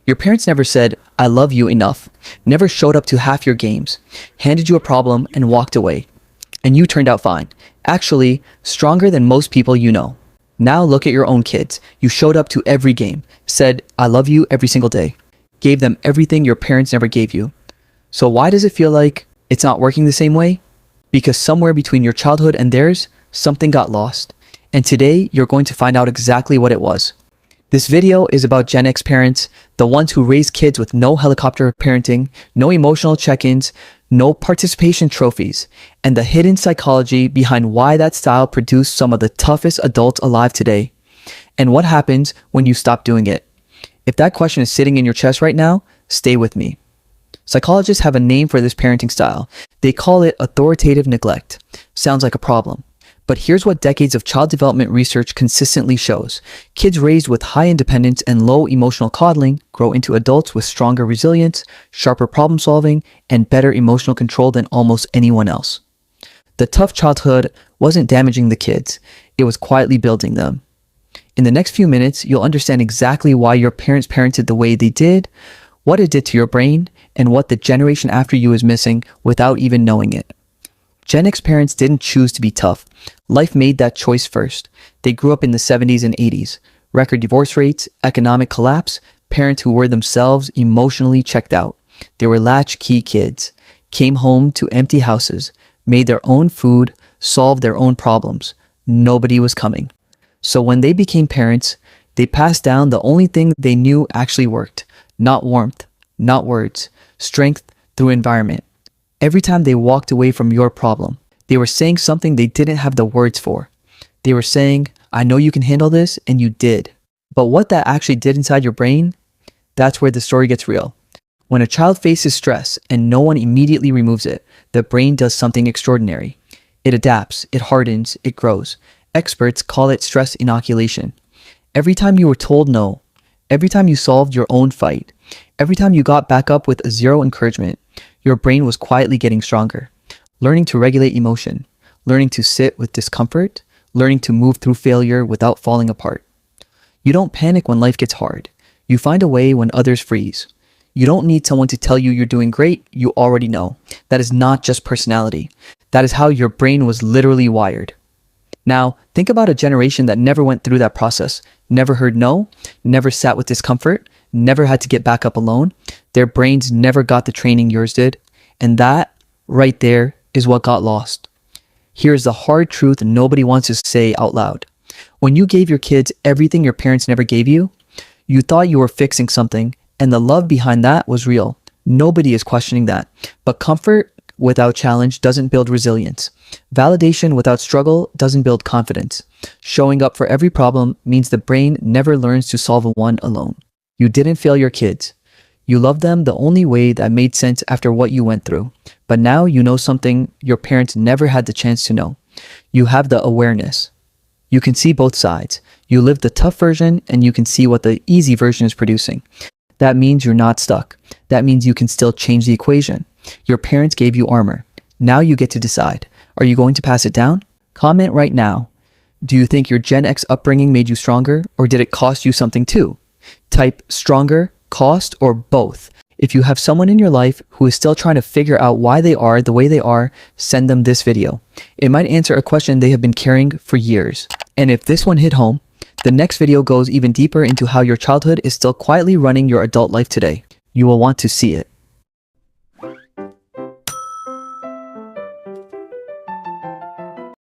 Your parents never said, "I love you" enough, never showed up to half your games, handed you a problem and walked away. And you turned out fine. Actually, stronger than most people you know. Now look at your own kids. You showed up to every game, said, "I love you" every single day, gave them everything your parents never gave you. So why does it feel like it's not working the same way? Because somewhere between your childhood and theirs, something got lost. And today, you're going to find out exactly what it was. This video is about Gen X parents, the ones who raise kids with no helicopter parenting, no emotional check-ins, no participation trophies, and the hidden psychology behind why that style produced some of the toughest adults alive today. And what happens when you stop doing it? If that question is sitting in your chest right now, stay with me. Psychologists have a name for this parenting style. They call it authoritative neglect. Sounds like a problem. But here's what decades of child development research consistently shows. Kids raised with high independence and low emotional coddling grow into adults with stronger resilience, sharper problem solving, and better emotional control than almost anyone else. The tough childhood wasn't damaging the kids, it was quietly building them. In the next few minutes, you'll understand exactly why your parents parented the way they did, what it did to your brain, and what the generation after you is missing without even knowing it. Gen X parents didn't choose to be tough. Life made that choice first. They grew up in the 70s and 80s. Record divorce rates, economic collapse, parents who were themselves emotionally checked out. They were latchkey kids, came home to empty houses, made their own food, solved their own problems. Nobody was coming. So when they became parents, they passed down the only thing they knew actually worked. Not warmth, not words, strength through environment. Every time they walked away from your problem, they were saying something they didn't have the words for. They were saying, "I know you can handle this," and you did. But what that actually did inside your brain, that's where the story gets real. When a child faces stress and no one immediately removes it, the brain does something extraordinary. It adapts, it hardens, it grows. Experts call it stress inoculation. Every time you were told no, every time you solved your own fight, every time you got back up with zero encouragement, your brain was quietly getting stronger, learning to regulate emotion, learning to sit with discomfort, learning to move through failure without falling apart. You don't panic when life gets hard. You find a way when others freeze. You don't need someone to tell you you're doing great. You already know. That is not just personality. That is how your brain was literally wired. Now, think about a generation that never went through that process, never heard no, never sat with discomfort, never had to get back up alone. Their brains never got the training yours did. And that, right there, is what got lost. Here's the hard truth nobody wants to say out loud. When you gave your kids everything your parents never gave you, you thought you were fixing something, and the love behind that was real. Nobody is questioning that. But comfort without challenge doesn't build resilience. Validation without struggle doesn't build confidence. Showing up for every problem means the brain never learns to solve one alone. You didn't fail your kids. You loved them the only way that made sense after what you went through. But now you know something your parents never had the chance to know. You have the awareness. You can see both sides. You live the tough version and you can see what the easy version is producing. That means you're not stuck. That means you can still change the equation. Your parents gave you armor. Now you get to decide. Are you going to pass it down? Comment right now. Do you think your Gen X upbringing made you stronger, or did it cost you something too? Type stronger, cost, or both. If you have someone in your life who is still trying to figure out why they are the way they are, send them this video. It might answer a question they have been carrying for years. And if this one hit home, the next video goes even deeper into how your childhood is still quietly running your adult life today. You will want to see it.